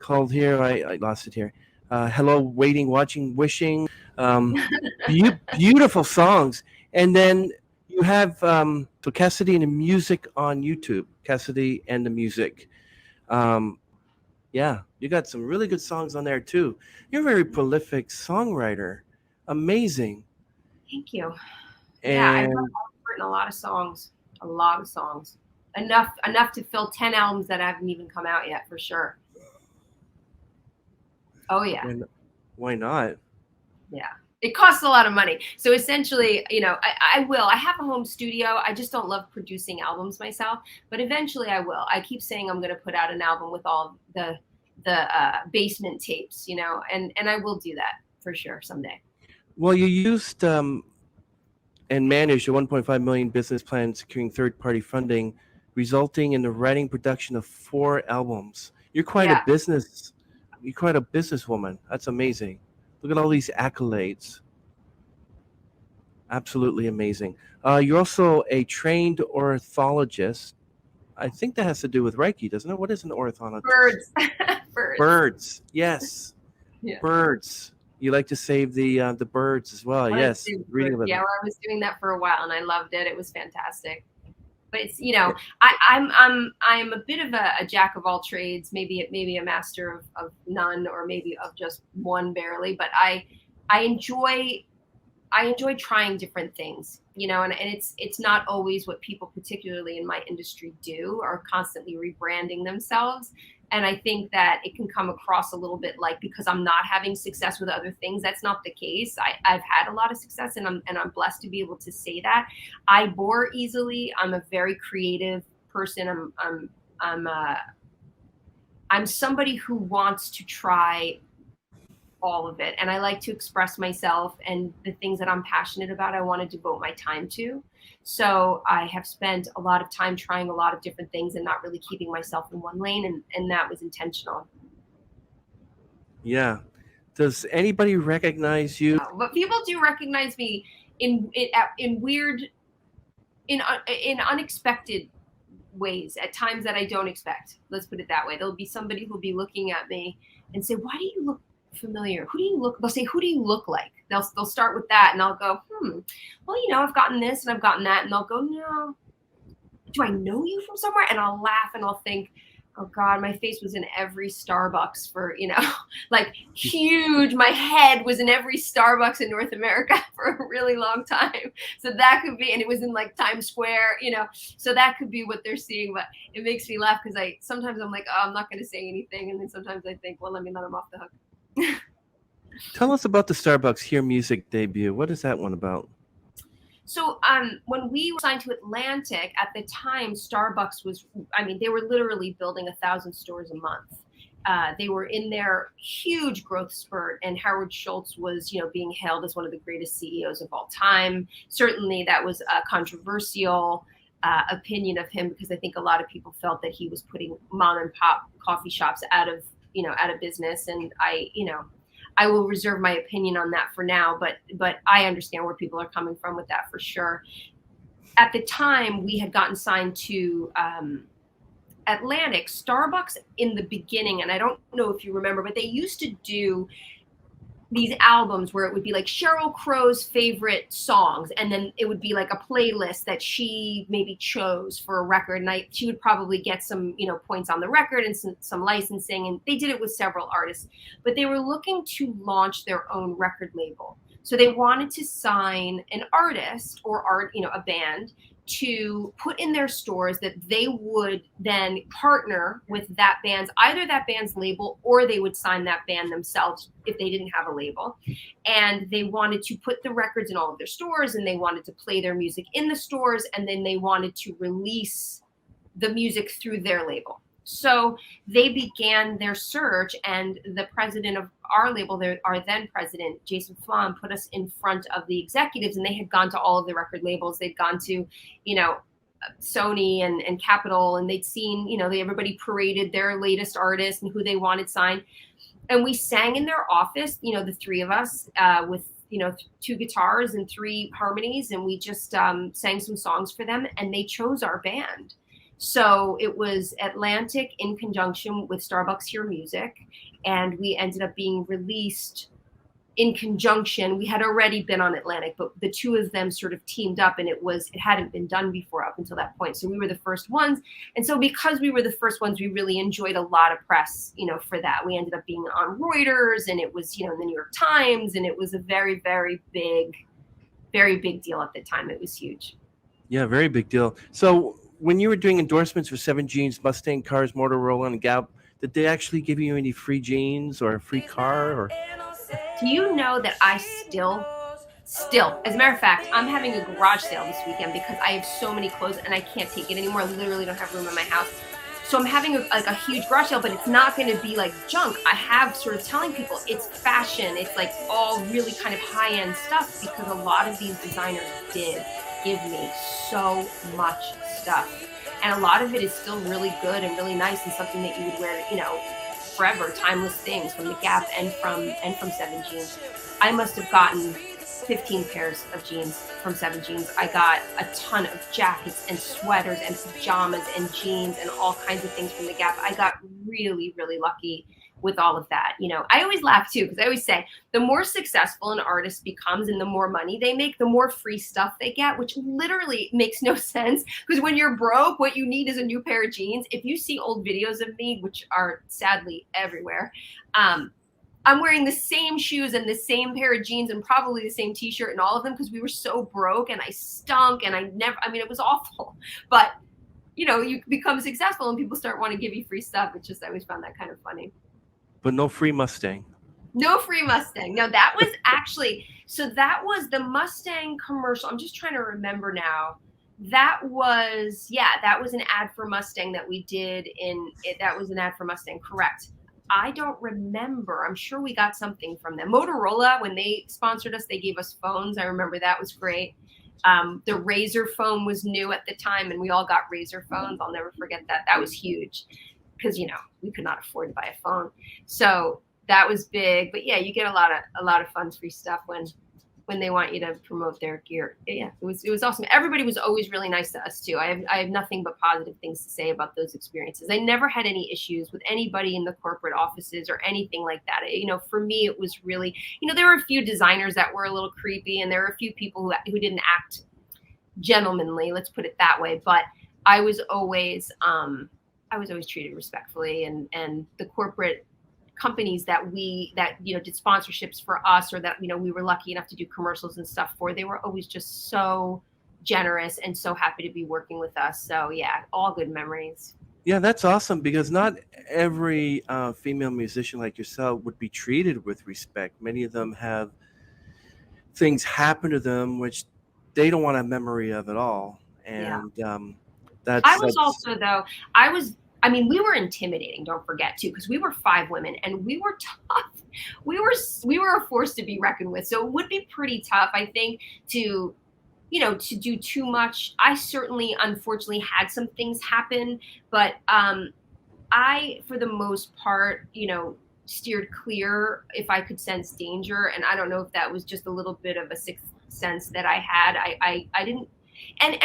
called here. I lost it here. "Hello, Waiting, Watching, Wishing." Beautiful songs. And then you have so Cassidy and the Music on YouTube. Cassidy and the Music. Yeah, you got some really good songs on there too. You're a very prolific songwriter. Amazing. Thank you. Yeah, I've And written a lot of songs. A lot of songs. Enough to fill 10 albums that haven't even come out yet, for sure. Oh yeah. why not? Yeah. It costs a lot of money. So essentially, I will. I have a home studio. I just don't love producing albums myself, but eventually I will. I keep saying I'm going to put out an album with all the basement tapes, and I will do that for sure someday. Well, you used and managed a 1.5 million business plan, securing third-party funding, resulting in the writing production of 4 albums. You're quite a businesswoman. That's amazing. Look at all these accolades. Absolutely amazing. You're also a trained ornithologist. I think that has to do with Reiki, doesn't it? What is an orthodontist? Birds. Birds. Yes. Yeah. Birds. You like to save the birds as well. Yes. Reading about Yeah, that. well, I was doing that for a while and I loved it. It was fantastic. But it's, I'm a bit of a jack of all trades, maybe a master of none, or maybe of just one barely. But I enjoy trying different things, and it's not always what people, particularly in my industry, do, are constantly rebranding themselves. And I think that it can come across a little bit like, because I'm not having success with other things. That's not the case. I've had a lot of success, and I'm blessed to be able to say that. I bore easily. I'm a very creative person. I'm somebody who wants to try all of it, and I like to express myself, and the things that I'm passionate about, I want to devote my time to. So I have spent a lot of time trying a lot of different things and not really keeping myself in one lane, and that was intentional. Yeah. Does anybody recognize you? But people do recognize me in weird, in unexpected ways, at times that I don't expect. Let's put it that way. There'll be somebody who'll be looking at me and say, "Why do you look familiar? Who do you look?" They'll say, "Who do you look like?" They'll start with that, and I'll go, well, I've gotten this and I've gotten that, and they'll go, "No, do I know you from somewhere?" And I'll laugh and I'll think, oh God, my face was in every Starbucks for, like huge. My head was in every Starbucks in North America for a really long time. So that could be, and it was in like Times Square, so that could be what they're seeing. But it makes me laugh because sometimes I'm like, oh, I'm not going to say anything. And then sometimes I think, well, let me let them off the hook. Tell us about the Starbucks Here Music debut. What is that one about? So when we were signed to Atlantic, at the time, Starbucks they were literally building 1,000 stores a month. They were in their huge growth spurt, and Howard Schultz was, being hailed as one of the greatest CEOs of all time. Certainly that was a controversial opinion of him, because I think a lot of people felt that he was putting mom and pop coffee shops out of business. And I will reserve my opinion on that for now, but I understand where people are coming from with that for sure. At the time, we had gotten signed to Atlantic. Starbucks in the beginning, and I don't know if you remember, but they used to do these albums where it would be like Sheryl Crow's favorite songs, and then it would be like a playlist that she maybe chose for a record, and she would probably get some points on the record and some licensing, and they did it with several artists. But they were looking to launch their own record label, so they wanted to sign an artist or a band to put in their stores that they would then partner with either that band's label, or they would sign that band themselves if they didn't have a label. And they wanted to put the records in all of their stores, and they wanted to play their music in the stores, and then they wanted to release the music through their label. So they began their search, and the president of our label, our then president, Jason Flom, put us in front of the executives, and they had gone to all of the record labels. They'd gone to, Sony and Capitol, and they'd seen, everybody paraded their latest artist and who they wanted signed. And we sang in their office, the three of us, with, 2 guitars and 3 harmonies, and we just sang some songs for them, and they chose our band. So it was Atlantic in conjunction with Starbucks Here Music, and we ended up being released in conjunction. We had already been on Atlantic, but the two of them sort of teamed up, and it hadn't been done before up until that point. So we were the first ones. And so because we were the first ones, we really enjoyed a lot of press, for that. We ended up being on Reuters, and it was, in the New York Times, and it was a very, very big deal at the time. It was huge. Yeah, very big deal. So when you were doing endorsements for 7 Jeans, Mustang Cars, Motorola, and Gap, did they actually give you any free jeans or a free car? Or do you know that I still, as a matter of fact, I'm having a garage sale this weekend because I have so many clothes and I can't take it anymore. I literally don't have room in my house. So I'm having a huge garage sale, but it's not going to be like junk. I have sort of telling people it's fashion. It's like all really kind of high-end stuff, because a lot of these designers did give me so much stuff. And a lot of it is still really good and really nice, and something that you would wear, forever, timeless things from the Gap and from 7 Jeans. I must have gotten 15 pairs of jeans from 7 Jeans. I got a ton of jackets and sweaters and pajamas and jeans and all kinds of things from the Gap. I got really, really lucky with all of that. You know, I always laugh too, because I always say the more successful an artist becomes and the more money they make, the more free stuff they get, which literally makes no sense, because when you're broke, what you need is a new pair of jeans. If you see old videos of me, which are sadly everywhere, I'm wearing the same shoes and the same pair of jeans and probably the same t-shirt and all of them, because we were so broke and I stunk and I mean, it was awful. But, you know, you become successful and people start wanting to give you free stuff. It's just, I always found that kind of funny. But no free Mustang. No free Mustang. No, that was actually, so that was the Mustang commercial. I'm just trying to remember now. That was an ad for Mustang that we did that was an ad for Mustang, correct. I don't remember. I'm sure we got something from them. Motorola, when they sponsored us, they gave us phones. I remember that was great. The Razor phone was new at the time, and we all got Razor phones. I'll never forget that. That was huge, because, you know, we could not afford to buy a phone. So that was big. But yeah, you get a lot of fun free stuff when they want you to promote their gear. Yeah, it was awesome. Everybody was always really nice to us too. I have nothing but positive things to say about those experiences. I never had any issues with anybody in the corporate offices or anything like that. You know, for me, it was really, you know, there were a few designers that were a little creepy, and there were a few people who didn't act gentlemanly, let's put it that way. But I was always treated respectfully, and the corporate companies that you know did sponsorships for us, or that, you know, we were lucky enough to do commercials and stuff for, they were always just so generous and so happy to be working with us. So yeah, all good memories. Yeah, that's awesome, because not every female musician like yourself would be treated with respect. Many of them have things happen to them which they don't want a memory of at all. And I mean, we were intimidating, don't forget too, because we were 5 women and we were tough. We were a force to be reckoned with. So it would be pretty tough, I think, to do too much. I certainly, unfortunately, had some things happen, but I, for the most part, you know, steered clear if I could sense danger. And I don't know if that was just a little bit of a sixth sense that I had. I didn't. And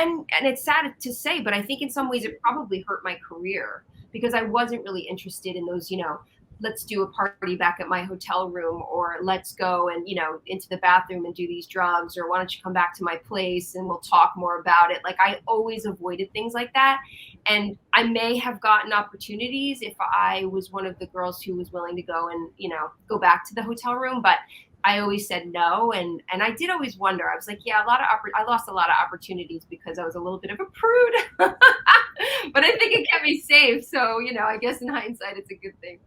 it's sad to say, but I think in some ways it probably hurt my career, because I wasn't really interested in those, you know, let's do a party back at my hotel room, or let's go and, you know, into the bathroom and do these drugs, or why don't you come back to my place and we'll talk more about it. Like, I always avoided things like that. And I may have gotten opportunities if I was one of the girls who was willing to go and, you know, go back to the hotel room, but I always said no. And I did always wonder. I was like, yeah, I lost a lot of opportunities because I was a little bit of a prude, but I think it kept me safe. So, you know, I guess in hindsight, it's a good thing.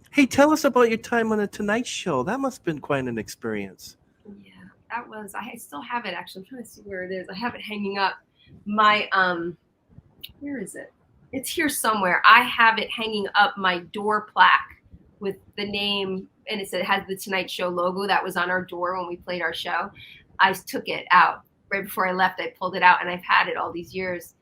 Hey, tell us about your time on the Tonight Show. That must have been quite an experience. Yeah, that was, I still have it actually. I'm trying to see where it is. I have it hanging up. My, where is it? It's here somewhere. I have it hanging up my door plaque with the name, and it has the Tonight Show logo that was on our door when we played our show. I took it out right before I left. I pulled it out, and I've had it all these years.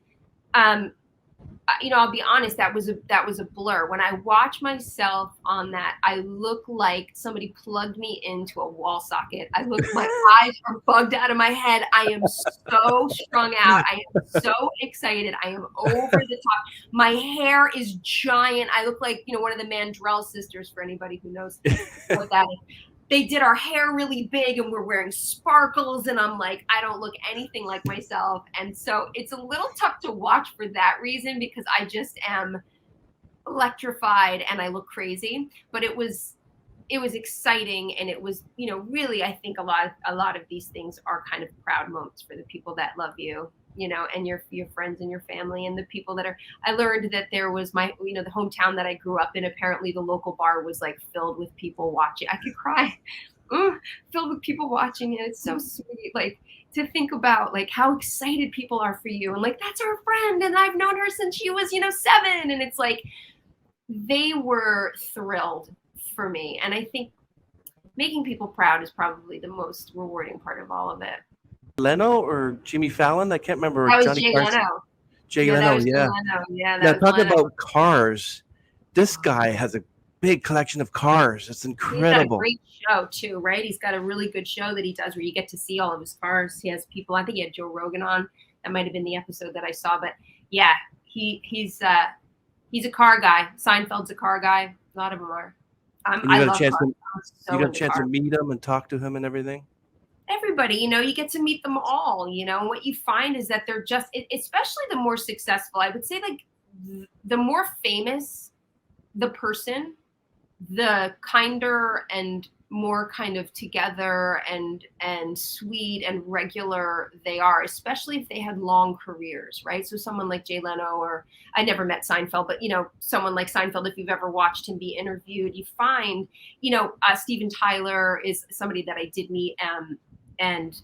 You know, I'll be honest, that was a blur. When I watch myself on that, I look like somebody plugged me into a wall socket. My eyes are bugged out of my head. I am so strung out. I am so excited. I am over the top. My hair is giant. I look like, you know, one of the Mandrell sisters, for anybody who knows what that is. They did our hair really big, and we're wearing sparkles, and I'm like, I don't look anything like myself. And so it's a little tough to watch for that reason, because I just am electrified and I look crazy. But it was exciting, and it was, you know, really, I think a lot of these things are kind of proud moments for the people that love you, you know, and your friends and your family, and the people that are. I learned that there was the hometown that I grew up in, apparently the local bar was like filled with people watching. I could cry. Filled with people watching it. It's so sweet, like, to think about like how excited people are for you, and like, that's our friend, and I've known her since she was, you know, 7, and it's like they were thrilled for me. And I think making people proud is probably the most rewarding part of all of it. Leno or Jimmy Fallon? I can't remember. That was Jay Leno. Jay Leno, yeah. Yeah, now talking about cars, this guy has a big collection of cars. It's He's got a incredible. great show too, right? He's got a really good show that he does where you get to see all of his cars. He has people. I think he had Joe Rogan on. That might have been the episode that I saw. But yeah, he's a car guy. Seinfeld's a car guy. A lot of them are. And you I got a love chance cars. to I'm so you got a into chance to cars. meet him and talk to him and everything. Everybody, you get to meet them all, and what you find is that they're just, especially the more successful, I would say, like, the more famous the person, the kinder and more kind of together and sweet and regular they are, especially if they had long careers, right? So someone like Jay Leno, or I never met Seinfeld, but someone like Seinfeld, if you've ever watched him be interviewed, you find, Steven Tyler is somebody that I did meet, and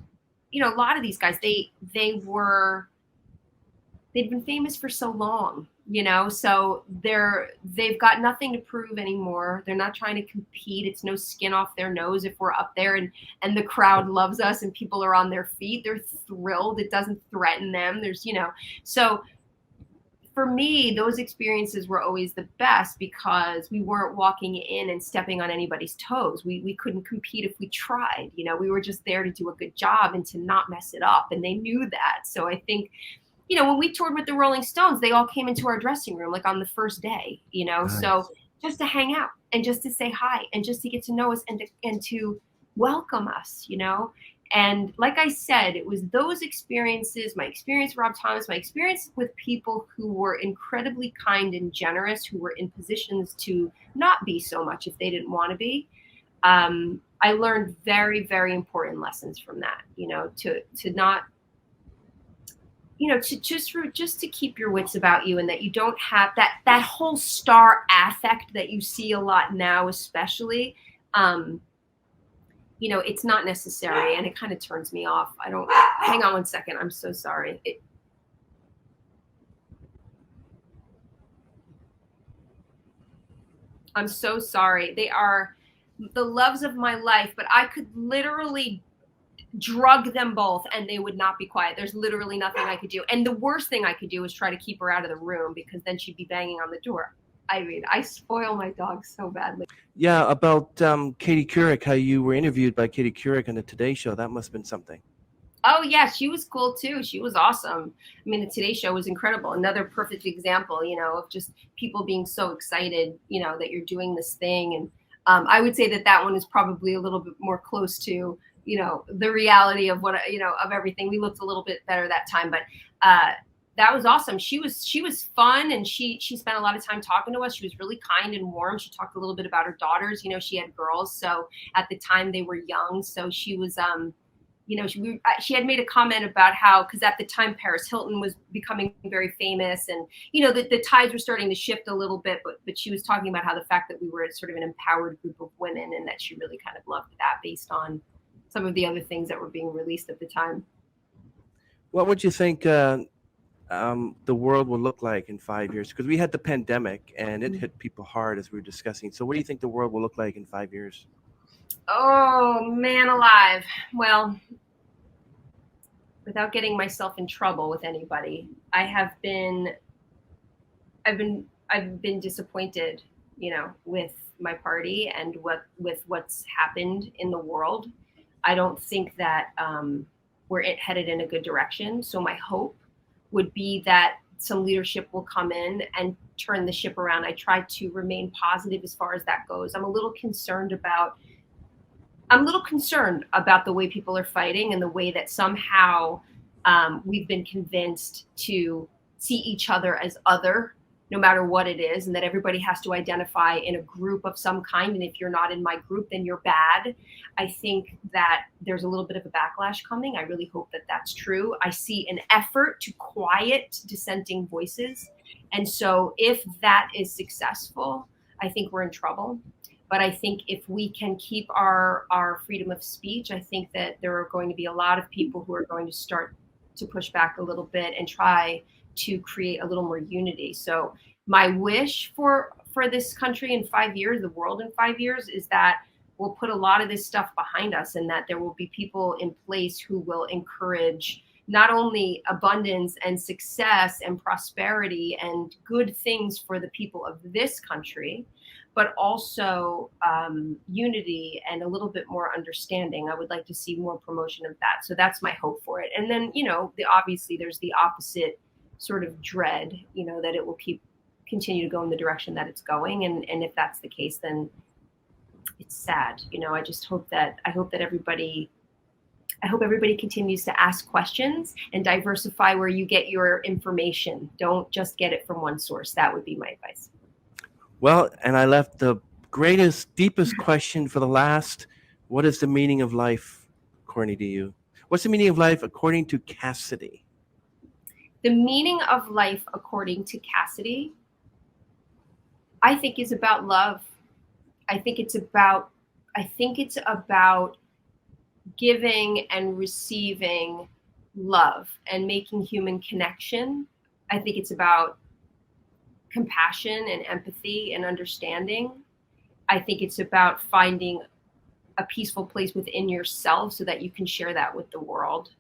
a lot of these guys, they've been famous for so long, so they've got nothing to prove anymore. They're not trying to compete. It's no skin off their nose if we're up there and the crowd loves us and people are on their feet. They're thrilled. It doesn't threaten them. So for me, those experiences were always the best because we weren't walking in and stepping on anybody's toes. We couldn't compete if we tried. We were just there to do a good job and to not mess it up. And they knew that. So I think, when we toured with the Rolling Stones, they all came into our dressing room like on the first day, Nice. So just to hang out and just to say hi and just to get to know us and to welcome us, And like I said, it was those experiences, my experience with Rob Thomas, my experience with people who were incredibly kind and generous, who were in positions to not be so much if they didn't want to be. I learned very, very important lessons from that, to not, to just to keep your wits about you, and that you don't have that whole star affect that you see a lot now, especially, it's not necessary, and it kind of turns me off. Hang on one second. I'm so sorry. I'm so sorry. They are the loves of my life, but I could literally drug them both and they would not be quiet. There's literally nothing I could do. And the worst thing I could do is try to keep her out of the room because then she'd be banging on the door. I mean, I spoil my dog so badly. Yeah, about Katie Couric, how you were interviewed by Katie Couric on the Today Show. That must have been something. Oh, yeah, she was cool, too. She was awesome. I mean, the Today Show was incredible. Another perfect example, of just people being so excited, that you're doing this thing. And I would say that one is probably a little bit more close to, the reality of what, of everything. We looked a little bit better that time, but that was awesome. She was fun, and she spent a lot of time talking to us. She was really kind and warm. She talked a little bit about her daughters. She had girls, so at the time they were young. So she was, she had made a comment about how, because at the time Paris Hilton was becoming very famous, and the tides were starting to shift a little bit. But she was talking about how the fact that we were sort of an empowered group of women, and that she really kind of loved that based on some of the other things that were being released at the time. What would you think the world will look like in 5 years? Because we had the pandemic and it hit people hard, as we were discussing. So what do you think the world will look like in 5 years? Oh, man alive. Well, without getting myself in trouble with anybody, I've been disappointed, with my party and with what's happened in the world. I don't think that we're headed in a good direction. So my hope would be that some leadership will come in and turn the ship around. I try to remain positive as far as that goes. I'm a little concerned about the way people are fighting and the way that somehow we've been convinced to see each other as other, no matter what it is, and that everybody has to identify in a group of some kind. And if you're not in my group, then you're bad. I think that there's a little bit of a backlash coming. I really hope that that's true. I see an effort to quiet dissenting voices. And so if that is successful, I think we're in trouble. But I think if we can keep our freedom of speech, I think that there are going to be a lot of people who are going to start to push back a little bit and try to create a little more unity. So my wish for this country in 5 years, the world in 5 years, is that we'll put a lot of this stuff behind us, and that there will be people in place who will encourage not only abundance and success and prosperity and good things for the people of this country, but also unity and a little bit more understanding. I would like to see more promotion of that. So that's my hope for it. And then, obviously there's the opposite sort of dread, that it will continue to go in the direction that it's going. And if that's the case, then it's sad. I just hope that everybody continues to ask questions and diversify where you get your information. Don't just get it from one source. That would be my advice. Well, and I left the greatest, deepest question for the last. What is the meaning of life, according to you? What's the meaning of life according to Cassidy? The meaning of life, according to Cassidy, I think is about love. I think it's about giving and receiving love and making human connection. I think it's about compassion and empathy and understanding. I think it's about finding a peaceful place within yourself so that you can share that with the world,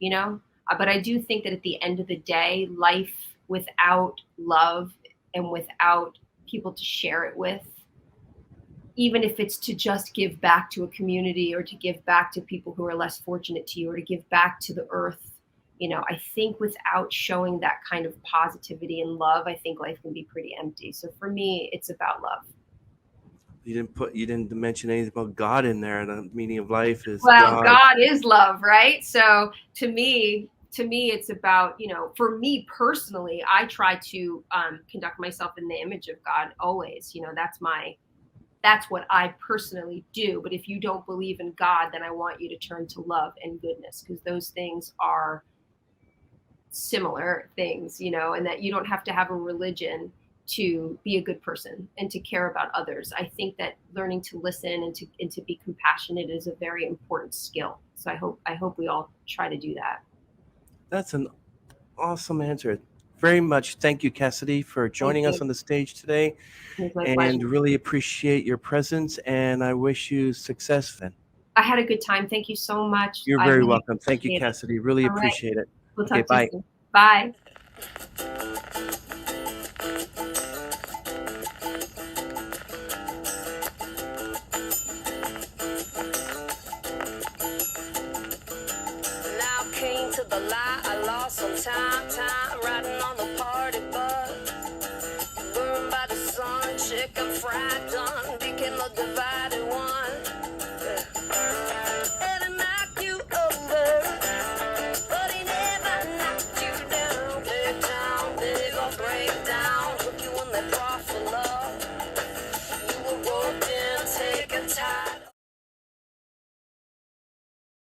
But I do think that at the end of the day, life without love and without people to share it with, even if it's to just give back to a community or to give back to people who are less fortunate to you or to give back to the earth, I think without showing that kind of positivity and love, I think life can be pretty empty. So for me, it's about love. You didn't mention anything about God in there. The meaning of life is God is love, right? So to me, it's about, for me personally, I try to conduct myself in the image of God always. That's what I personally do. But if you don't believe in God, then I want you to turn to love and goodness, because those things are similar things, and that you don't have to have a religion to be a good person and to care about others. I think that learning to listen and to be compassionate is a very important skill. So I hope we all try to do that. That's an awesome answer. Very much. Thank you, Cassidy, for joining us on the stage today. It was my and pleasure. Really appreciate your presence, and I wish you success then. I had a good time. Thank you so much. You're very welcome. Thank you, Cassidy. Really All right. appreciate it. We'll talk to bye. you soon. Bye. Now came to the light, I lost some time riding on the party bus. Burned by the sun, chicken fried done, became a divided